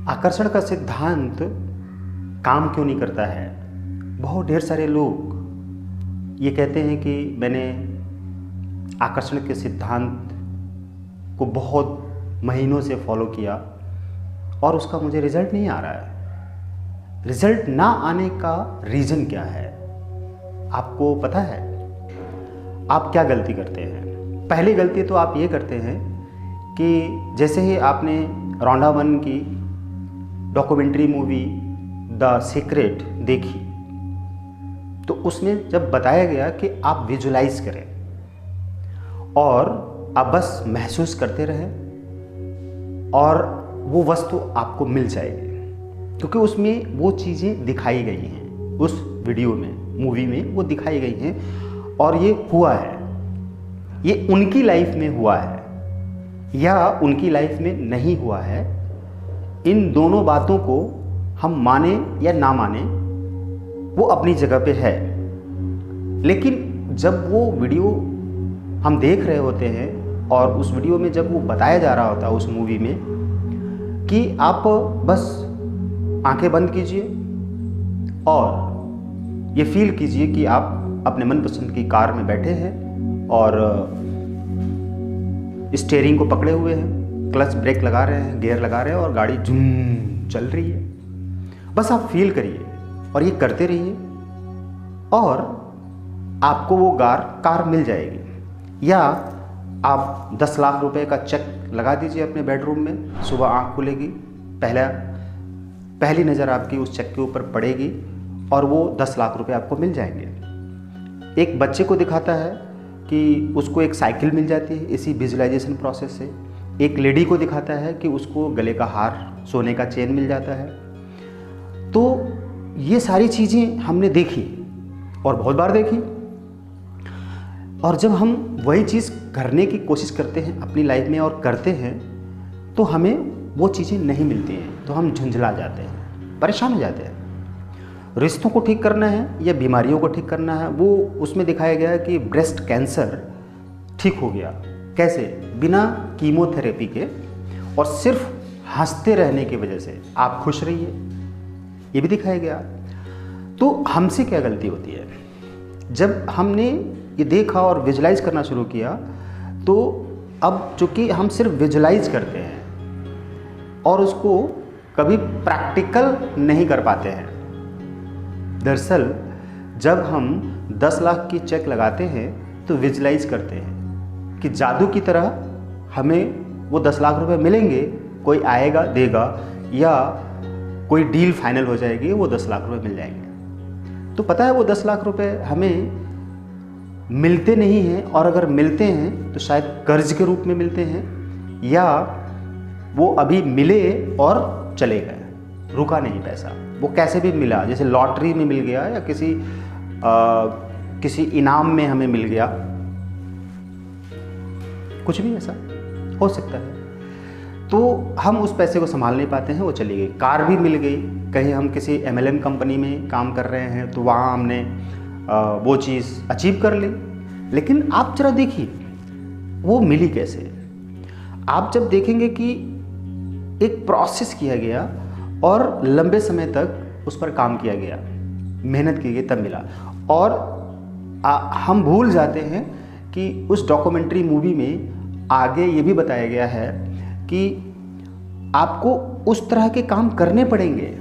आकर्षण का सिद्धांत काम क्यों नहीं करता है। बहुत ढेर सारे लोग ये कहते हैं कि मैंने आकर्षण के सिद्धांत को बहुत महीनों से फॉलो किया और उसका मुझे रिजल्ट नहीं आ रहा है। रिजल्ट ना आने का रीज़न क्या है आपको पता है? आप क्या गलती करते हैं? पहली गलती तो आप ये करते हैं कि जैसे ही आपने रोंडा वन की डॉक्यूमेंट्री मूवी द सीक्रेट देखी तो उसमें जब बताया गया कि आप विजुलाइज करें और आप बस महसूस करते रहें और वो वस्तु आपको मिल जाएगी, क्योंकि उसमें वो चीज़ें दिखाई गई हैं, उस वीडियो में, मूवी में वो दिखाई गई हैं और ये हुआ है। ये उनकी लाइफ में हुआ है या उनकी लाइफ में नहीं हुआ है। इन दोनों बातों को हम माने या ना माने वो अपनी जगह पे है, लेकिन जब वो वीडियो हम देख रहे होते हैं और उस वीडियो में जब वो बताया जा रहा होता है उस मूवी में कि आप बस आंखें बंद कीजिए और ये फील कीजिए कि आप अपने मनपसंद की कार में बैठे हैं और स्टीयरिंग को पकड़े हुए हैं, क्लच ब्रेक लगा रहे हैं, गियर लगा रहे हैं और गाड़ी झूम चल रही है। बस आप फील करिए और ये करते रहिए और आपको वो कार मिल जाएगी। या आप 10 लाख रुपए का चेक लगा दीजिए अपने बेडरूम में, सुबह आँख खुलेगी, पहली नज़र आपकी उस चेक के ऊपर पड़ेगी और वो 10 लाख रुपए आपको मिल जाएंगे। एक बच्चे को दिखाता है कि उसको एक साइकिल मिल जाती है इसी विजुअलाइजेशन प्रोसेस से। एक लेडी को दिखाता है कि उसको गले का हार, सोने का चेन मिल जाता है। तो ये सारी चीज़ें हमने देखी और बहुत बार देखी, और जब हम वही चीज़ करने की कोशिश करते हैं अपनी लाइफ में और करते हैं तो हमें वो चीज़ें नहीं मिलती हैं, तो हम झुंझला जाते हैं, परेशान हो जाते हैं। रिश्तों को ठीक करना है या बीमारियों को ठीक करना है, वो उसमें दिखाया गया है कि ब्रेस्ट कैंसर ठीक हो गया। कैसे? बिना कीमोथेरेपी के और सिर्फ हंसते रहने की वजह से। आप खुश रहिए, ये भी दिखाया गया। तो हमसे क्या गलती होती है? जब हमने ये देखा और विजुलाइज करना शुरू किया तो अब चूँकि हम सिर्फ विजुलाइज करते हैं और उसको कभी प्रैक्टिकल नहीं कर पाते हैं। दरअसल जब हम 10 लाख की चेक लगाते हैं तो विजुलाइज करते हैं कि जादू की तरह हमें वो 10 लाख रुपए मिलेंगे, कोई आएगा देगा या कोई डील फाइनल हो जाएगी, वो 10 लाख रुपए मिल जाएंगे। तो पता है वो 10 लाख रुपए हमें मिलते नहीं हैं, और अगर मिलते हैं तो शायद कर्ज के रूप में मिलते हैं या वो अभी मिले और चले गए, रुका नहीं पैसा। वो कैसे भी मिला, जैसे लॉटरी में मिल गया या किसी इनाम में हमें मिल गया, कुछ भी ऐसा हो सकता है। तो हम उस पैसे को संभाल नहीं पाते हैं, वो चली गई। कार भी मिल गई, कहीं हम किसी MLM कंपनी में काम कर रहे हैं तो वहाँ हमने वो चीज़ अचीव कर ली, लेकिन आप जरा देखिए वो मिली कैसे। आप जब देखेंगे कि एक प्रोसेस किया गया और लंबे समय तक उस पर काम किया गया, मेहनत की गई, तब मिला। और हम भूल जाते हैं कि उस डॉक्यूमेंट्री मूवी में आगे ये भी बताया गया है कि आपको उस तरह के काम करने पड़ेंगे।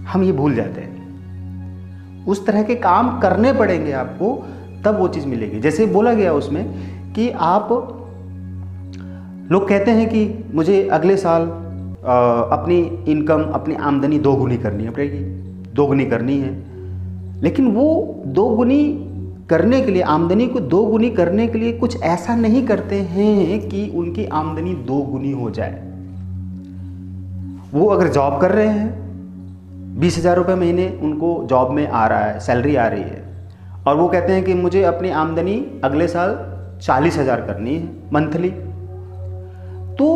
हम ये भूल जाते हैं, उस तरह के काम करने पड़ेंगे आपको, तब वो चीज़ मिलेगी। जैसे बोला गया उसमें कि आप, लोग कहते हैं कि मुझे अगले साल अपनी इनकम, अपनी आमदनी दोगुनी करनी है, लेकिन वो दोगुनी करने के लिए, आमदनी को दोगुनी करने के लिए कुछ ऐसा नहीं करते हैं कि उनकी आमदनी दोगुनी हो जाए। वो अगर जॉब कर रहे हैं, 20,000 रुपये महीने उनको जॉब में आ रहा है, सैलरी आ रही है, और वो कहते हैं कि मुझे अपनी आमदनी अगले साल 40,000 करनी है मंथली। तो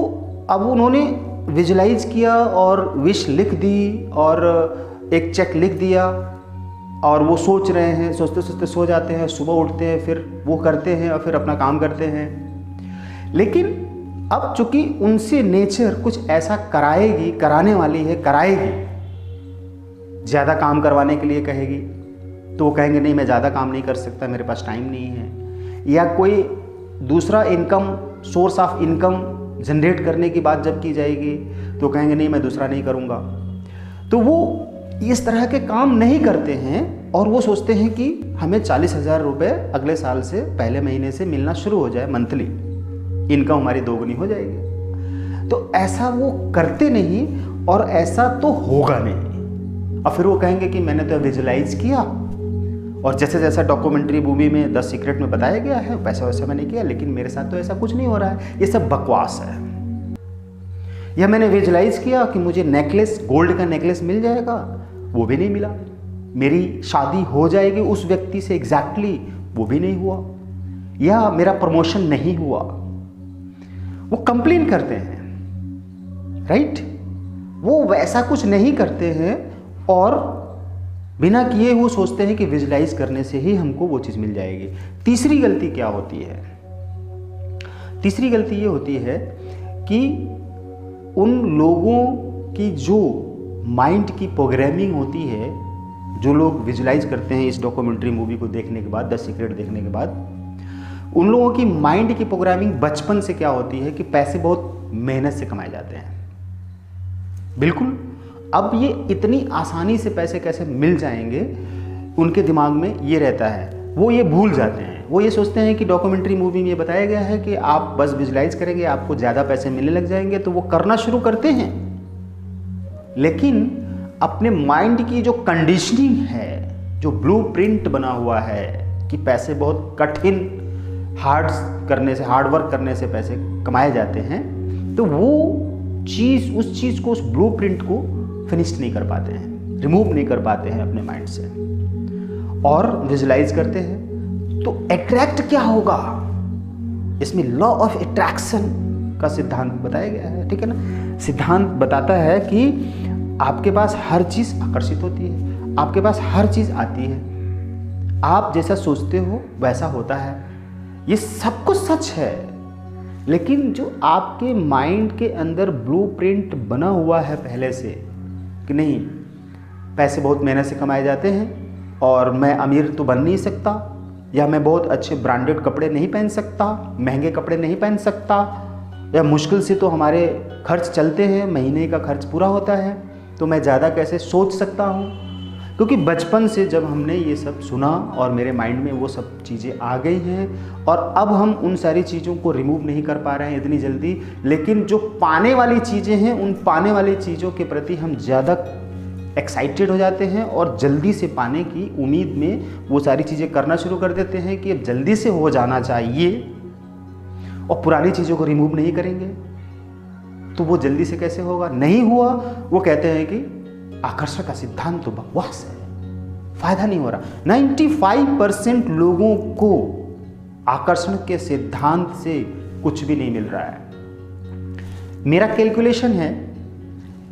अब उन्होंने विजुलाइज किया और विश लिख दी और एक चेक लिख दिया और वो सोच रहे हैं, सोचते सोचते सो जाते हैं, सुबह उठते हैं, फिर वो करते हैं और फिर अपना काम करते हैं। लेकिन अब चूंकि उनसे नेचर कुछ ऐसा कराएगी, कराने वाली है, कराएगी, ज़्यादा काम करवाने के लिए कहेगी, तो वो कहेंगे नहीं मैं ज़्यादा काम नहीं कर सकता, मेरे पास टाइम नहीं है। या कोई दूसरा income, source of income generate करने की बात जब की जाएगी तो कहेंगे नहीं मैं दूसरा नहीं करूँगा। तो वो इस तरह के काम नहीं करते हैं और वो सोचते हैं कि हमें 40,000 रुपये अगले साल से पहले महीने से मिलना शुरू हो जाए, मंथली इनकम हमारी दोगुनी हो जाएगी। तो ऐसा वो करते नहीं और ऐसा तो होगा नहीं। और फिर वो कहेंगे कि मैंने तो विजुलाइज किया और जैसे जैसा डॉक्यूमेंट्री मूवी में द सीक्रेट में बताया गया है पैसा वैसा मैंने किया, लेकिन मेरे साथ तो ऐसा कुछ नहीं हो रहा है, ये सब बकवास है। या मैंने विजुलाइज किया कि मुझे नेकलेस, गोल्ड का नेकलेस मिल जाएगा, वो भी नहीं मिला। मेरी शादी हो जाएगी उस व्यक्ति से एग्जैक्टली, वो भी नहीं हुआ। या मेरा प्रमोशन नहीं हुआ। वो कंप्लेन करते हैं, राइट? वो वैसा कुछ नहीं करते हैं और बिना किए वो सोचते हैं कि विजुलाइज करने से ही हमको वो चीज़ मिल जाएगी। तीसरी गलती क्या होती है? तीसरी गलती ये होती है कि उन लोगों की जो माइंड की प्रोग्रामिंग होती है, जो लोग विजुलाइज करते हैं इस डॉक्यूमेंट्री मूवी को देखने के बाद, द सीक्रेट देखने के बाद, उन लोगों की माइंड की प्रोग्रामिंग बचपन से क्या होती है कि पैसे बहुत मेहनत से कमाए जाते हैं। बिल्कुल, अब ये इतनी आसानी से पैसे कैसे मिल जाएंगे, उनके दिमाग में ये रहता है, वो ये भूल जाते हैं। वो ये सोचते हैं कि डॉक्यूमेंट्री मूवी में ये बताया गया है कि आप बस विजुलाइज करेंगे आपको ज़्यादा पैसे मिलने लग जाएंगे, तो वो करना शुरू करते हैं। लेकिन अपने माइंड की जो कंडीशनिंग है, जो ब्लूप्रिंट बना हुआ है कि पैसे बहुत कठिन, हार्ड वर्क करने से पैसे कमाए जाते हैं, तो वो चीज़, उस चीज़ को, उस ब्लूप्रिंट को फिनिश नहीं कर पाते हैं, रिमूव नहीं कर पाते हैं अपने माइंड से और विजुलाइज करते हैं। तो अट्रैक्ट क्या होगा? इसमें लॉ ऑफ अट्रैक्शन का सिद्धांत बताया गया है, ठीक है ना? सिद्धांत बताता है कि आपके पास हर चीज़ आकर्षित होती है, आपके पास हर चीज़ आती है, आप जैसा सोचते हो वैसा होता है। ये सब कुछ सच है, लेकिन जो आपके माइंड के अंदर ब्लूप्रिंट बना हुआ है पहले से कि नहीं, पैसे बहुत मेहनत से कमाए जाते हैं और मैं अमीर तो बन नहीं सकता, या मैं बहुत अच्छे ब्रांडेड कपड़े नहीं पहन सकता, महंगे कपड़े नहीं पहन सकता, या मुश्किल से तो हमारे खर्च चलते हैं, महीने का खर्च पूरा होता है, तो मैं ज़्यादा कैसे सोच सकता हूँ। क्योंकि बचपन से जब हमने ये सब सुना और मेरे माइंड में वो सब चीज़ें आ गई हैं और अब हम उन सारी चीज़ों को रिमूव नहीं कर पा रहे हैं इतनी जल्दी, लेकिन जो पाने वाली चीज़ें हैं उन पाने वाली चीज़ों के प्रति हम ज़्यादा एक्साइटेड हो जाते हैं और जल्दी से पाने की उम्मीद में वो सारी चीज़ें करना शुरू कर देते हैं कि अब जल्दी से हो जाना चाहिए, और पुरानी चीज़ों को रिमूव नहीं करेंगे तो वो जल्दी से कैसे होगा? नहीं हुआ। वो कहते हैं कि आकर्षण का सिद्धांत तो बकवास है, फायदा नहीं हो रहा। 95% लोगों को आकर्षण के सिद्धांत से कुछ भी नहीं मिल रहा है। मेरा कैलकुलेशन है,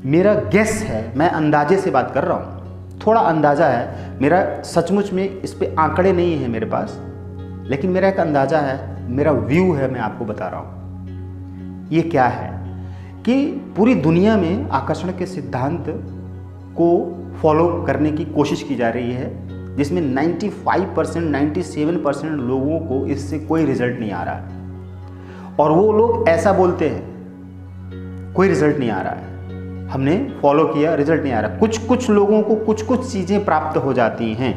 मेरा गेस है, मैं अंदाजे से बात कर रहा हूँ, थोड़ा अंदाज़ा है मेरा, सचमुच में इस पे आंकड़े नहीं है मेरे पास, लेकिन मेरा एक अंदाज़ा है, मेरा व्यू है, मैं आपको बता रहा हूँ। ये क्या है कि पूरी दुनिया में आकर्षण के सिद्धांत को फॉलो करने की कोशिश की जा रही है, जिसमें 95%, 97% लोगों को इससे कोई रिजल्ट नहीं आ रहा है। और वो लोग ऐसा बोलते हैं कोई रिजल्ट नहीं आ रहा है, हमने फॉलो किया, रिजल्ट नहीं आ रहा। कुछ कुछ लोगों को कुछ कुछ चीज़ें प्राप्त हो जाती हैं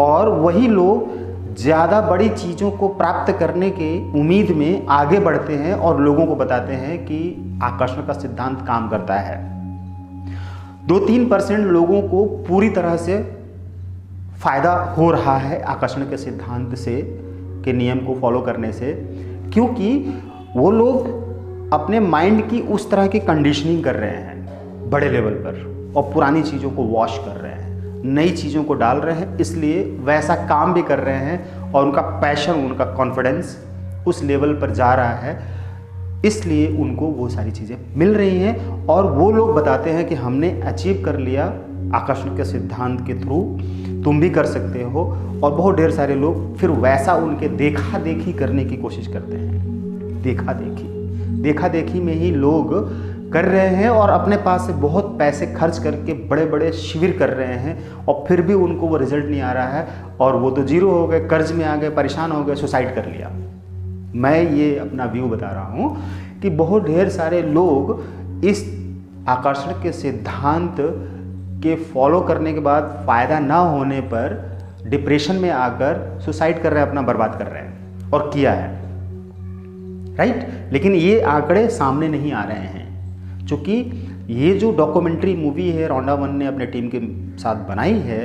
और वही लोग ज़्यादा बड़ी चीज़ों को प्राप्त करने के उम्मीद में आगे बढ़ते हैं और लोगों को बताते हैं कि आकर्षण का सिद्धांत काम करता है। 2-3% लोगों को पूरी तरह से फ़ायदा हो रहा है आकर्षण के सिद्धांत से, के नियम को फॉलो करने से, क्योंकि वो लोग अपने माइंड की उस तरह की कंडीशनिंग कर रहे हैं बड़े लेवल पर और पुरानी चीज़ों को वॉश कर रहे हैं, नई चीज़ों को डाल रहे हैं, इसलिए वैसा काम भी कर रहे हैं और उनका पैशन, उनका कॉन्फिडेंस उस लेवल पर जा रहा है, इसलिए उनको वो सारी चीज़ें मिल रही हैं। और वो लोग बताते हैं कि हमने अचीव कर लिया आकर्षण के सिद्धांत के थ्रू, तुम भी कर सकते हो। और बहुत ढेर सारे लोग फिर वैसा उनके देखा देखी करने की कोशिश करते हैं, देखा देखी। देखा देखी में ही लोग कर रहे हैं और अपने पास से बहुत पैसे खर्च करके बड़े बड़े शिविर कर रहे हैं और फिर भी उनको वो रिजल्ट नहीं आ रहा है और वो तो जीरो हो गए, कर्ज में आ गए, परेशान हो गए, सुसाइड कर लिया। मैं ये अपना व्यू बता रहा हूँ कि बहुत ढेर सारे लोग इस आकर्षण के सिद्धांत के फॉलो करने के बाद फ़ायदा ना होने पर डिप्रेशन में आकर सुसाइड कर रहे हैं, अपना बर्बाद कर रहे हैं और किया है, राइट। लेकिन ये आंकड़े सामने नहीं आ रहे हैं क्योंकि ये जो डॉक्यूमेंट्री मूवी है रोंडा वन ने अपने टीम के साथ बनाई है,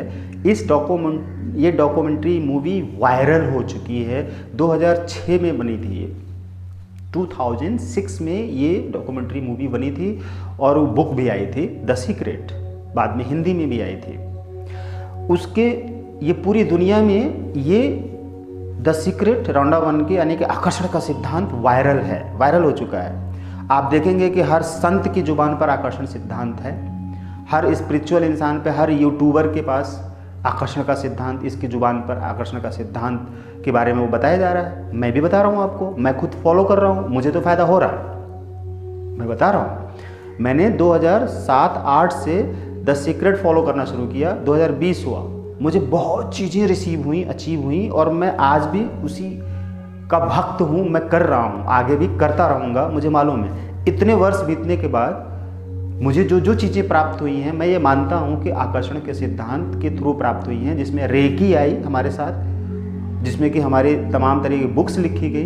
ये डॉक्यूमेंट्री मूवी वायरल हो चुकी है। 2006 में बनी थी ये, 2006 में ये डॉक्यूमेंट्री मूवी बनी थी और वो बुक भी आई थी द सीक्रेट, बाद में हिंदी में भी आई थी। उसके ये पूरी दुनिया में ये द सीक्रेट रोंडा वन के यानी कि आकर्षण का सिद्धांत वायरल हो चुका है। आप देखेंगे कि हर संत की जुबान पर आकर्षण सिद्धांत है, हर स्पिरिचुअल इंसान पे, हर यूट्यूबर के पास आकर्षण का सिद्धांत, इसकी जुबान पर आकर्षण का सिद्धांत के बारे में वो बताया जा रहा है। मैं भी बता रहा हूँ आपको, मैं खुद फॉलो कर रहा हूँ, मुझे तो फ़ायदा हो रहा है, मैं बता रहा हूँ। मैंने 2007-8 से द सीक्रेट फॉलो करना शुरू किया, 2020 हुआ, मुझे बहुत चीज़ें रिसीव हुई, अचीव हुई और मैं आज भी उसी का भक्त हूँ। मैं कर रहा हूँ, आगे भी करता रहूँगा, मुझे मालूम है। इतने वर्ष बीतने के बाद मुझे जो चीज़ें प्राप्त हुई हैं, मैं ये मानता हूँ कि आकर्षण के सिद्धांत के थ्रू प्राप्त हुई हैं, जिसमें रेकी आई हमारे साथ, जिसमें कि हमारे तमाम तरह की बुक्स लिखी गई,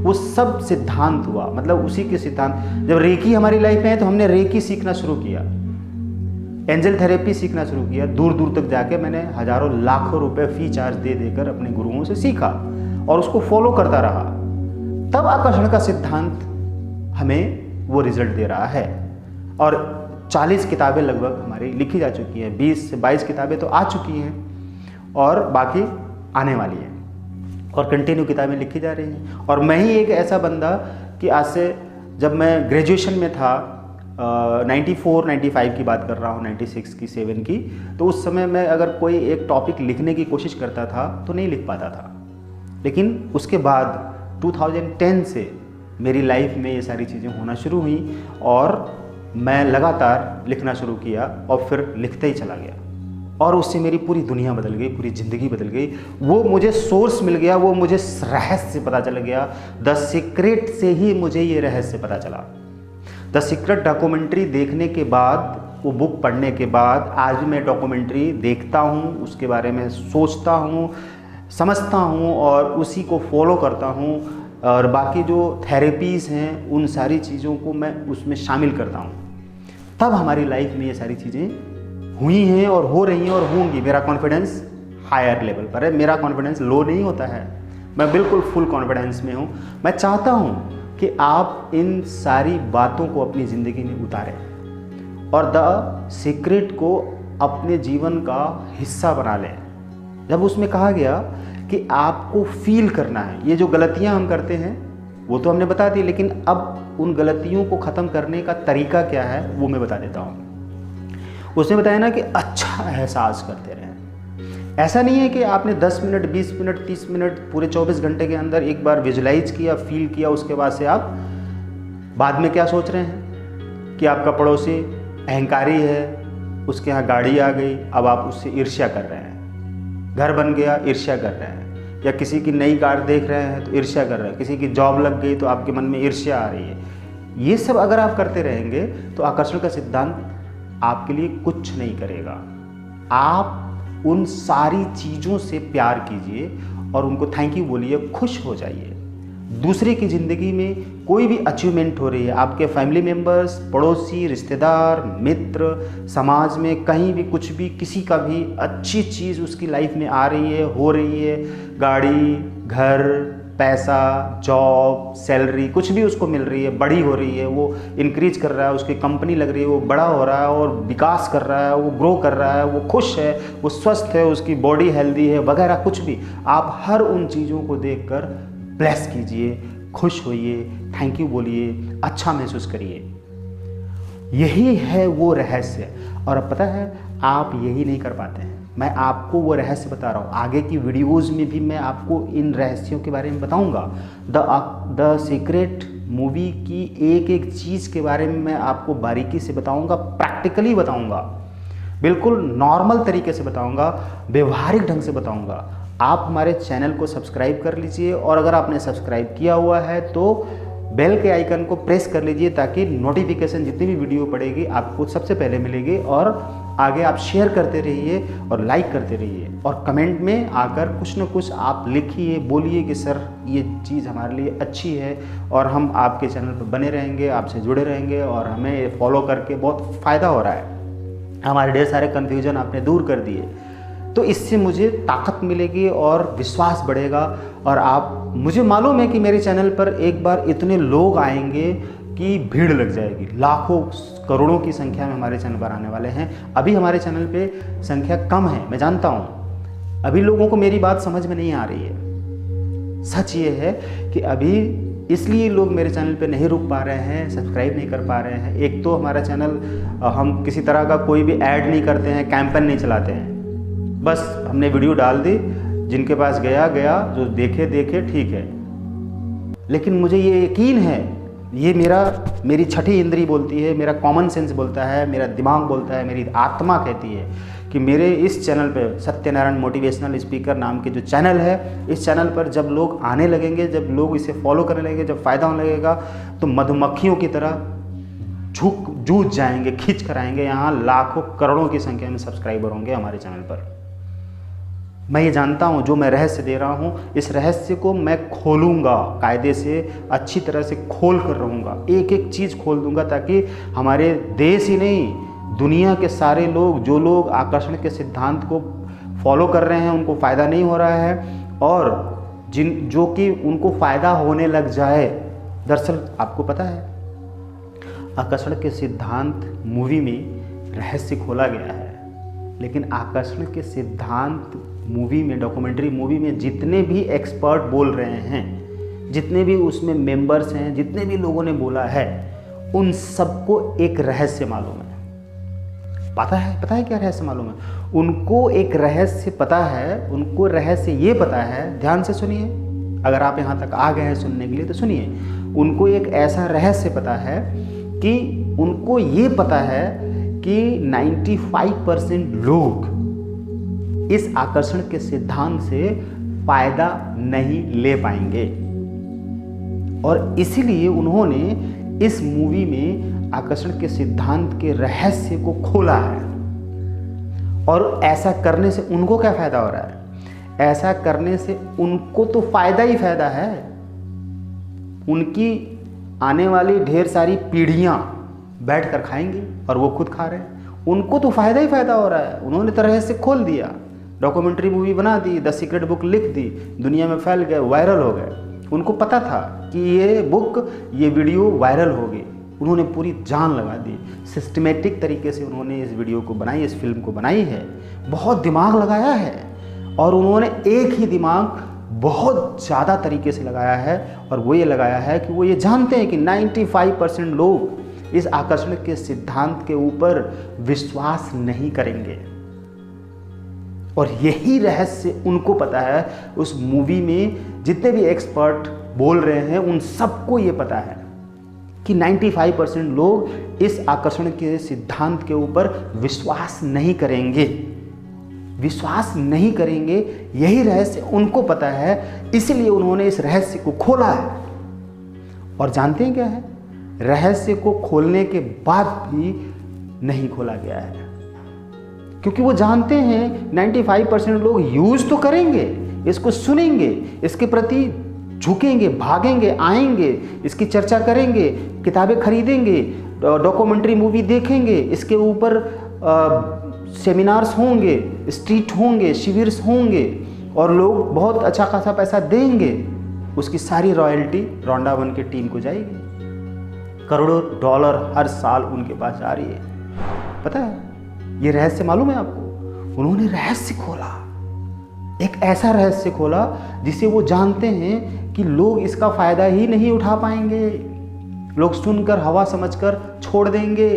वो सब सिद्धांत हुआ, मतलब उसी के सिद्धांत। जब रेकी हमारी लाइफ में है तो हमने रेकी सीखना शुरू किया, एंजल थेरेपी सीखना शुरू किया, दूर दूर तक जाके मैंने हज़ारों लाखों रुपए फी चार्ज दे देकर अपने गुरुओं से सीखा और उसको फॉलो करता रहा। तब आकर्षण का सिद्धांत हमें वो रिजल्ट दे रहा है और 40 किताबें लगभग हमारी लिखी जा चुकी हैं, 20 से 22 किताबें तो आ चुकी हैं और बाकी आने वाली हैं और कंटिन्यू किताबें लिखी जा रही हैं। और मैं ही एक ऐसा बंदा कि आज से जब मैं ग्रेजुएशन में था, 94-95 की बात कर रहा हूँ, 96 की 7 की, तो उस समय मैं अगर कोई एक टॉपिक लिखने की कोशिश करता था तो नहीं लिख पाता था। लेकिन उसके बाद 2010 से मेरी लाइफ में ये सारी चीज़ें होना शुरू हुई और मैं लगातार लिखना शुरू किया और फिर लिखते ही चला गया और उससे मेरी पूरी दुनिया बदल गई, पूरी ज़िंदगी बदल गई। वो मुझे सोर्स मिल गया, वो मुझे रहस्य पता चल गया। द सीक्रेट से ही मुझे ये रहस्य पता चला। द सीक्रेट डॉक्यूमेंट्री देखने के बाद, वो बुक पढ़ने के बाद आज भी मैं डॉक्यूमेंट्री देखता हूँ, उसके बारे में सोचता हूँ, समझता हूँ और उसी को फॉलो करता हूँ और बाकी जो थेरेपीज़ हैं उन सारी चीज़ों को मैं उसमें शामिल करता हूँ। तब हमारी लाइफ में ये सारी चीज़ें हुई हैं और हो रही हैं और होंगी। मेरा कॉन्फिडेंस हायर लेवल पर है, मेरा कॉन्फिडेंस लो नहीं होता है, मैं बिल्कुल फुल कॉन्फिडेंस में हूँ। मैं चाहता हूँ कि आप इन सारी बातों को अपनी ज़िंदगी में उतारें और द सीक्रेट को अपने जीवन का हिस्सा बना लें। जब उसमें कहा गया कि आपको फील करना है, ये जो गलतियां हम करते हैं वो तो हमने बता दी, लेकिन अब उन गलतियों को ख़त्म करने का तरीका क्या है वो मैं बता देता हूँ। उसने बताया ना कि अच्छा एहसास करते रहें। ऐसा नहीं है कि आपने 10 मिनट, 20 मिनट, 30 मिनट, पूरे 24 घंटे के अंदर एक बार विजुलाइज किया, फील किया, उसके बाद से आप बाद में क्या सोच रहे हैं कि आपका पड़ोसी अहंकारी है, उसके यहाँ गाड़ी आ गई, अब आप उससे ईर्ष्या कर रहे हैं, घर बन गया ईर्ष्या कर रहे हैं, या किसी की नई कार देख रहे हैं तो ईर्ष्या कर रहे हैं, किसी की जॉब लग गई तो आपके मन में ईर्ष्या आ रही है। ये सब अगर आप करते रहेंगे तो आकर्षण का सिद्धांत आपके लिए कुछ नहीं करेगा। आप उन सारी चीज़ों से प्यार कीजिए और उनको थैंक यू बोलिए, खुश हो जाइए। दूसरे की ज़िंदगी में कोई भी अचीवमेंट हो रही है, आपके फैमिली मेम्बर्स, पड़ोसी, रिश्तेदार, मित्र, समाज में कहीं भी कुछ भी, किसी का भी अच्छी चीज़ उसकी लाइफ में आ रही है, हो रही है, गाड़ी, घर, पैसा, जॉब, सैलरी, कुछ भी उसको मिल रही है, बड़ी हो रही है, वो इंक्रीज कर रहा है, उसकी कंपनी लग रही है, वो बड़ा हो रहा है और विकास कर रहा है, वो ग्रो कर रहा है, वो खुश है, वो स्वस्थ है, उसकी बॉडी हेल्दी है वगैरह, कुछ भी, आप हर उन चीज़ों को देखकर ब्लेस कीजिए, खुश होइए, थैंक यू बोलिए, अच्छा महसूस करिए। यही है वो रहस्य। और अब पता है आप यही नहीं कर पाते हैं, मैं आपको वो रहस्य बता रहा हूँ। आगे की वीडियोज़ में भी मैं आपको इन रहस्यों के बारे में बताऊँगा। द सीक्रेट मूवी की एक एक चीज़ के बारे में मैं आपको बारीकी से बताऊंगा, प्रैक्टिकली बताऊंगा, बिल्कुल नॉर्मल तरीके से बताऊंगा, व्यवहारिक ढंग से बताऊंगा। आप हमारे चैनल को सब्सक्राइब कर लीजिए और अगर आपने सब्सक्राइब किया हुआ है तो बेल के आइकन को प्रेस कर लीजिए ताकि नोटिफिकेशन जितनी भी वीडियो पड़ेगी आपको सबसे पहले मिलेगी। और आगे आप शेयर करते रहिए और लाइक करते रहिए और कमेंट में आकर कुछ न कुछ आप लिखिए, बोलिए कि सर ये चीज़ हमारे लिए अच्छी है और हम आपके चैनल पर बने रहेंगे, आपसे जुड़े रहेंगे और हमें फॉलो करके बहुत फ़ायदा हो रहा है, हमारे ढेर सारे कन्फ्यूजन आपने दूर कर दिए। तो इससे मुझे ताकत मिलेगी और विश्वास बढ़ेगा। और आप, मुझे मालूम है कि मेरे चैनल पर एक बार इतने लोग आएंगे कि भीड़ लग जाएगी, लाखों करोड़ों की संख्या में हमारे चैनल पर आने वाले हैं। अभी हमारे चैनल पे संख्या कम है, मैं जानता हूँ, अभी लोगों को मेरी बात समझ में नहीं आ रही है। सच ये है कि अभी इसलिए लोग मेरे चैनल पे नहीं रुक पा रहे हैं, सब्सक्राइब नहीं कर पा रहे हैं। एक तो हमारा चैनल, हम किसी तरह का कोई भी ऐड नहीं करते हैं, कैंपेन नहीं चलाते हैं, बस हमने वीडियो डाल दी, जिनके पास गया गया, जो देखे देखे, ठीक है। लेकिन मुझे ये यकीन है, ये मेरी छठी इंद्री बोलती है, मेरा कॉमन सेंस बोलता है, मेरा दिमाग बोलता है, मेरी आत्मा कहती है कि मेरे इस चैनल पे, सत्यनारायण मोटिवेशनल स्पीकर नाम के जो चैनल है, इस चैनल पर जब लोग आने लगेंगे, जब लोग इसे फॉलो करने लगेंगे, जब फ़ायदा होने लगेगा तो मधुमक्खियों की तरह जूझ जाएंगे, खींच कर आएंगे। यहाँ लाखों करोड़ों की संख्या में सब्सक्राइबर होंगे हमारे चैनल पर। मैं ये जानता हूँ, जो मैं रहस्य दे रहा हूँ, इस रहस्य को मैं खोलूँगा, कायदे से अच्छी तरह से खोल कर रहूँगा, एक एक चीज़ खोल दूँगा ताकि हमारे देश ही नहीं, दुनिया के सारे लोग, जो लोग आकर्षण के सिद्धांत को फॉलो कर रहे हैं उनको फ़ायदा नहीं हो रहा है, और जो कि उनको फ़ायदा होने लग जाए। दरअसल आपको पता है, आकर्षण के सिद्धांत मूवी में रहस्य खोला गया है, लेकिन आकर्षण के सिद्धांत मूवी में, डॉक्यूमेंट्री मूवी में जितने भी एक्सपर्ट बोल रहे हैं, जितने भी उसमें मेंबर्स हैं, जितने भी लोगों ने बोला है, उन सबको एक रहस्य मालूम है। पता है क्या रहस्य मालूम है? उनको एक रहस्य पता है, उनको रहस्य ये पता है, ध्यान से सुनिए, अगर आप यहाँ तक आ गए हैं सुनने के लिए तो सुनिए। उनको एक ऐसा रहस्य पता है कि उनको ये पता है कि 95% लोग इस आकर्षण के सिद्धांत से फायदा नहीं ले पाएंगे, और इसीलिए उन्होंने इस मूवी में आकर्षण के सिद्धांत के रहस्य को खोला है। और ऐसा करने से उनको क्या फायदा हो रहा है? ऐसा करने से उनको तो फायदा ही फायदा है। उनकी आने वाली ढेर सारी पीढ़ियां बैठ कर खाएंगी और वो खुद खा रहे हैं, उनको तो फायदा ही फायदा हो रहा है। उन्होंने तो रहस्य खोल दिया, डॉक्यूमेंट्री मूवी बना दी, द सीक्रेट बुक लिख दी, दुनिया में फैल गए, वायरल हो गए। उनको पता था कि ये बुक, ये वीडियो वायरल होगी, उन्होंने पूरी जान लगा दी, सिस्टमेटिक तरीके से उन्होंने इस वीडियो को बनाई, इस फिल्म को बनाई है, बहुत दिमाग लगाया है। और उन्होंने एक ही दिमाग बहुत ज़्यादा तरीके से लगाया है, और वो ये लगाया है कि वो ये जानते हैं कि 95% लोग इस आकर्षण के सिद्धांत के ऊपर विश्वास नहीं करेंगे। और यही रहस्य उनको पता है। उस मूवी में जितने भी एक्सपर्ट बोल रहे हैं उन सबको ये पता है कि 95% लोग इस आकर्षण के सिद्धांत के ऊपर विश्वास नहीं करेंगे, विश्वास नहीं करेंगे। यही रहस्य उनको पता है, इसलिए उन्होंने इस रहस्य को खोला है। और जानते हैं क्या है? रहस्य को खोलने के बाद भी नहीं खोला गया है, क्योंकि वो जानते हैं 95% लोग यूज तो करेंगे, इसको सुनेंगे, इसके प्रति झुकेंगे, भागेंगे, आएंगे, इसकी चर्चा करेंगे, किताबें खरीदेंगे, डॉक्यूमेंट्री मूवी देखेंगे, इसके ऊपर सेमिनार्स होंगे, स्ट्रीट होंगे, शिविर होंगे, और लोग बहुत अच्छा खासा पैसा देंगे। उसकी सारी रॉयल्टी रोंडा वन की टीम को जाएगी। करोड़ों डॉलर हर साल उनके पास आ रही है। पता है ये रहस्य मालूम है आपको? उन्होंने रहस्य खोला, एक ऐसा रहस्य खोला जिसे वो जानते हैं कि लोग इसका फायदा ही नहीं उठा पाएंगे, लोग सुनकर हवा समझकर छोड़ देंगे।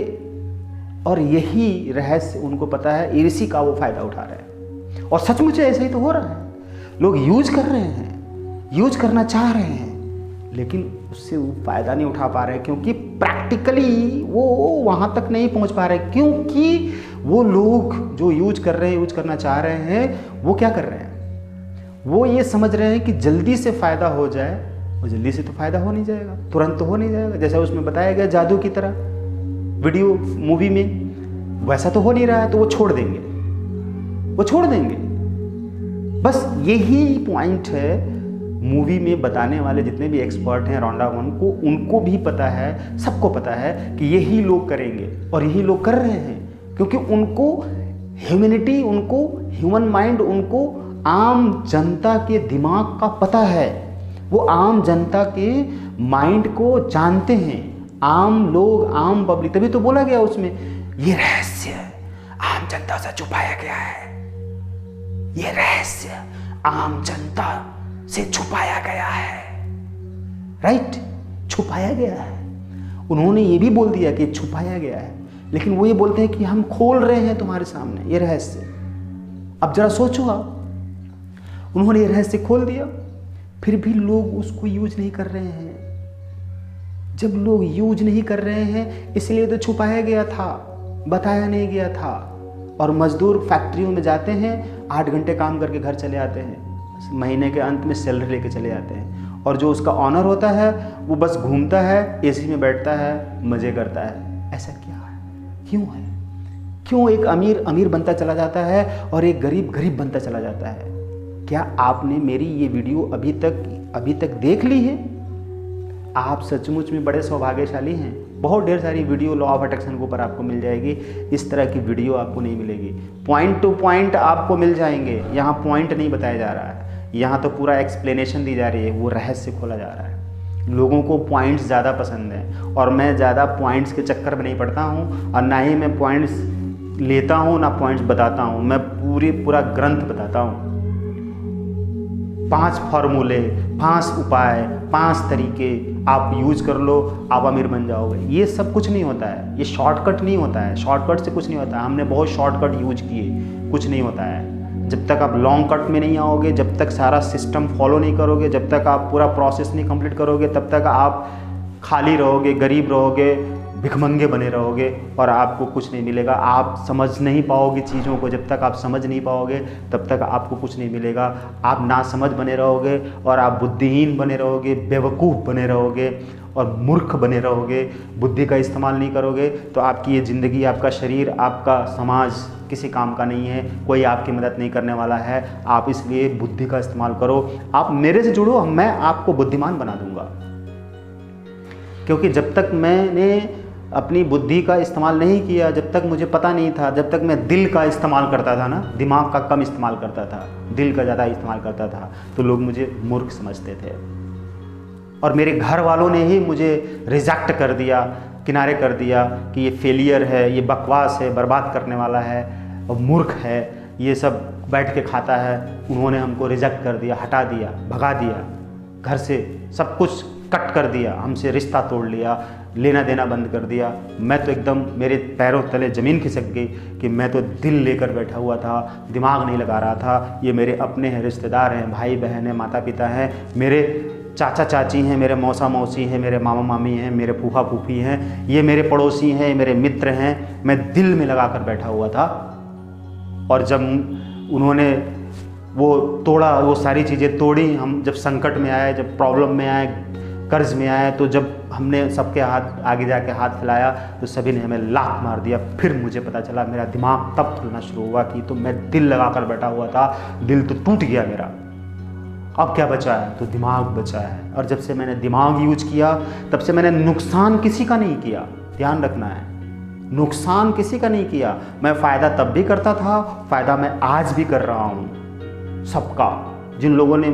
और यही रहस्य उनको पता है, इसी का वो फायदा उठा रहे हैं। और सचमुच ऐसा ही तो हो रहा है। लोग यूज कर रहे हैं, यूज करना चाह रहे हैं, लेकिन उससे वो फ़ायदा नहीं उठा पा रहे क्योंकि प्रैक्टिकली वो वहाँ तक नहीं पहुँच पा रहे, क्योंकि वो लोग जो यूज कर रहे हैं, यूज करना चाह रहे हैं, वो क्या कर रहे हैं, वो ये समझ रहे हैं कि जल्दी से फ़ायदा हो जाए, और जल्दी से तो फ़ायदा हो नहीं जाएगा, तुरंत तो हो नहीं जाएगा। जैसा उसमें बताया गया जादू की तरह वीडियो मूवी में, वैसा तो हो नहीं रहा है, तो वो छोड़ देंगे, वो छोड़ देंगे। बस यही पॉइंट है मूवी में बताने वाले जितने भी एक्सपर्ट हैं रोंडावन को, उनको भी पता है, सबको पता है कि यही लोग करेंगे और यही लोग कर रहे हैं, क्योंकि उनको ह्यूमैनिटी, उनको ह्यूमन माइंड, उनको आम जनता के दिमाग का पता है। वो आम जनता के माइंड को जानते हैं, आम लोग, आम पब्लिक। तभी तो बोला गया उसमें, ये रहस्य आम जनता से छुपाया गया है, ये रहस्य आम जनता से छुपाया गया है, राइट, छुपाया गया है। उन्होंने ये भी बोल दिया कि छुपाया गया है, लेकिन वो ये बोलते हैं कि हम खोल रहे हैं तुम्हारे सामने ये रहस्य। अब जरा सोचो आप, उन्होंने ये रहस्य खोल दिया, फिर भी लोग उसको यूज नहीं कर रहे हैं। जब लोग यूज नहीं कर रहे हैं, इसलिए तो छुपाया गया था, बताया नहीं गया था। और मजदूर फैक्ट्रियों में जाते हैं, 8 घंटे काम करके घर चले आते हैं, महीने के अंत में सैलरी लेके चले जाते हैं। और जो उसका ऑनर होता है वो बस घूमता है, एसी में बैठता है, मज़े करता है। ऐसा क्या है, क्यों है? क्यों एक अमीर अमीर बनता चला जाता है और एक गरीब गरीब बनता चला जाता है? क्या आपने मेरी ये वीडियो अभी तक देख ली है? आप सचमुच में बड़े सौभाग्यशाली हैं। बहुत ढेर सारी वीडियो लॉ ऑफ अट्रैक्शन के ऊपर आपको मिल जाएगी, इस तरह की वीडियो आपको नहीं मिलेगी। पॉइंट टू पॉइंट आपको मिल जाएंगे, यहाँ पॉइंट नहीं बताया जा रहा है, यहाँ तो पूरा एक्सप्लेनेशन दी जा रही है, वो रहस्य खोला जा रहा है। लोगों को पॉइंट्स ज़्यादा पसंद हैं और मैं ज़्यादा पॉइंट्स के चक्कर में नहीं पड़ता हूँ, और ना ही मैं पॉइंट्स लेता हूँ ना पॉइंट्स बताता हूँ। मैं पूरा ग्रंथ बताता हूँ, 5 फॉर्मूले, 5 उपाय, 5 तरीके आप यूज कर लो, आप अमीर बन जाओगे। ये सब कुछ नहीं होता है, ये शॉर्टकट नहीं होता है, शॉर्टकट से कुछ नहीं होता है। हमने बहुत शॉर्टकट यूज किए, कुछ नहीं होता है। जब तक आप लॉन्ग कट में नहीं आओगे, जब तक सारा सिस्टम फॉलो नहीं करोगे, जब तक आप पूरा प्रोसेस नहीं कंप्लीट करोगे, तब तक आप खाली रहोगे, गरीब रहोगे, भिखमंगे बने रहोगे और आपको कुछ नहीं मिलेगा। आप समझ नहीं पाओगे चीज़ों को, जब तक आप समझ नहीं पाओगे तब तक आपको कुछ नहीं मिलेगा। आप नासमझ बने रहोगे और आप बुद्धिहीन बने रहोगे, बेवकूफ़ बने रहोगे और मूर्ख बने रहोगे। बुद्धि का इस्तेमाल नहीं करोगे तो आपकी ये ज़िंदगी, आपका शरीर, आपका समाज किसी काम का नहीं है, कोई आपकी मदद नहीं करने वाला है। आप इसलिए बुद्धि का इस्तेमाल करो। आप मेरे से जुड़ो, मैं आपको बुद्धिमान बना दूंगा, क्योंकि जब तक मैंने अपनी बुद्धि का इस्तेमाल नहीं किया, जब तक मुझे पता नहीं था, जब तक मैं दिल का इस्तेमाल करता था ना, दिमाग का कम इस्तेमाल करता था, दिल का ज़्यादा इस्तेमाल करता था, तो लोग मुझे मूर्ख समझते थे। और मेरे घर वालों ने ही मुझे रिजेक्ट कर दिया, किनारे कर दिया कि ये फेलियर है, ये बकवास है, बर्बाद करने वाला है और मूर्ख है, ये सब बैठ के खाता है। उन्होंने हमको रिजेक्ट कर दिया, हटा दिया, भगा दिया, घर से सब कुछ कट कर दिया, हमसे रिश्ता तोड़ लिया, लेना देना बंद कर दिया। मैं तो एकदम, मेरे पैरों तले ज़मीन खिसक गई कि मैं तो दिल लेकर बैठा हुआ था, दिमाग नहीं लगा रहा था। ये मेरे अपने हैं, रिश्तेदार हैं, भाई बहन हैं, माता पिता हैं, मेरे चाचा चाची हैं, मेरे मौसा मौसी हैं, मेरे मामा मामी हैं, मेरे फूफा फूफी हैं, ये मेरे पड़ोसी हैं, मेरे मित्र हैं। मैं दिल में लगा कर बैठा हुआ था। और जब उन्होंने वो तोड़ा, वो सारी चीज़ें तोड़ी, हम जब संकट में आए, जब प्रॉब्लम में आए, कर्ज में आए, तो जब हमने सबके हाथ आगे जाके हाथ फैलाया तो सभी ने हमें लात मार दिया। फिर मुझे पता चला, मेरा दिमाग तब खुलना शुरू हुआ कि तो मैं दिल लगा कर बैठा हुआ था, दिल तो टूट गया मेरा। अब क्या बचा है? तो दिमाग बचा है। और जब से मैंने दिमाग यूज किया, तब से मैंने नुकसान किसी का नहीं किया। ध्यान रखना है, नुकसान किसी का नहीं किया। मैं फ़ायदा तब भी करता था, फ़ायदा मैं आज भी कर रहा हूँ सबका। जिन लोगों ने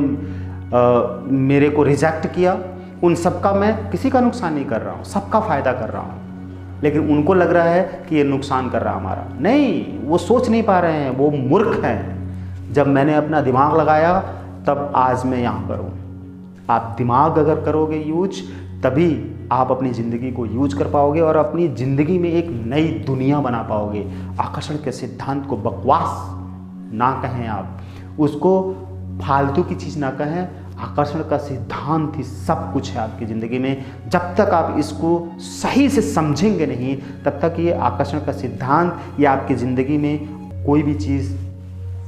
मेरे को रिजेक्ट किया, उन सबका मैं किसी का नुकसान नहीं कर रहा हूँ, सबका फ़ायदा कर रहा हूँ। लेकिन उनको लग रहा है कि ये नुकसान कर रहा हमारा। नहीं, वो सोच नहीं पा रहे हैं, वो मूर्ख हैं। जब मैंने अपना दिमाग लगाया तब आज मैं यहाँ पर हूँ। आप दिमाग अगर करोगे यूज, तभी आप अपनी ज़िंदगी को यूज कर पाओगे और अपनी ज़िंदगी में एक नई दुनिया बना पाओगे। आकर्षण के सिद्धांत को बकवास ना कहें, आप उसको फालतू की चीज़ ना कहें, आकर्षण का सिद्धांत ही सब कुछ है आपकी ज़िंदगी में। जब तक आप इसको सही से समझेंगे नहीं, तब तक ये आकर्षण का सिद्धांत या आपकी ज़िंदगी में कोई भी चीज़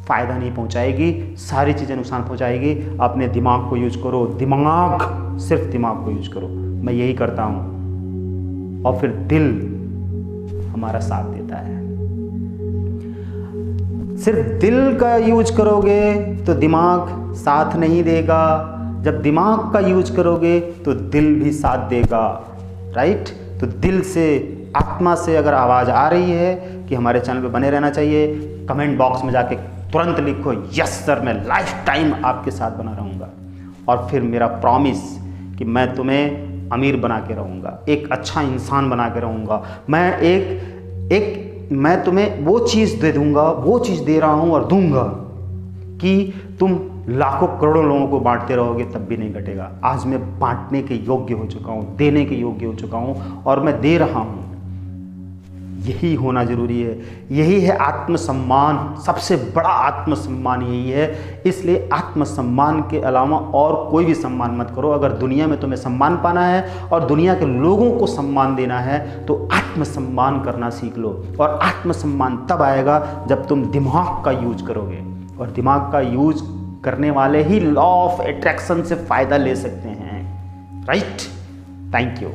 फ़ायदा नहीं पहुंचाएगी, सारी चीज़ें नुकसान पहुंचाएगी। अपने दिमाग को यूज करो, दिमाग, सिर्फ दिमाग को यूज करो। मैं यही करता हूँ और फिर दिल हमारा साथ देता है। सिर्फ दिल का यूज करोगे तो दिमाग साथ नहीं देगा, जब दिमाग का यूज करोगे तो दिल भी साथ देगा, राइट। तो दिल से, आत्मा से अगर आवाज़ आ रही है कि हमारे चैनल पे बने रहना चाहिए, कमेंट बॉक्स में जाके तुरंत लिखो यस सर, मैं लाइफ टाइम आपके साथ बना रहूँगा। और फिर मेरा प्रॉमिस कि मैं तुम्हें अमीर बना के रहूँगा, एक अच्छा इंसान बना के रहूँगा। मैं तुम्हें वो चीज़ दे दूँगा, वो चीज़ दे रहा हूँ और दूँगा कि तुम लाखों करोड़ों लोगों को बांटते रहोगे तब भी नहीं घटेगा। आज मैं बांटने के योग्य हो चुका हूँ, देने के योग्य हो चुका हूँ और मैं दे रहा हूँ। यही होना जरूरी है, यही है आत्मसम्मान। सबसे बड़ा आत्मसम्मान यही है। इसलिए आत्मसम्मान के अलावा और कोई भी सम्मान मत करो। अगर दुनिया में तुम्हें सम्मान पाना है और दुनिया के लोगों को सम्मान देना है तो आत्मसम्मान करना सीख लो। और आत्मसम्मान तब आएगा जब तुम दिमाग का यूज करोगे, और दिमाग का यूज करने वाले ही लॉ ऑफ अट्रैक्शन से फ़ायदा ले सकते हैं, राइट। Thank you.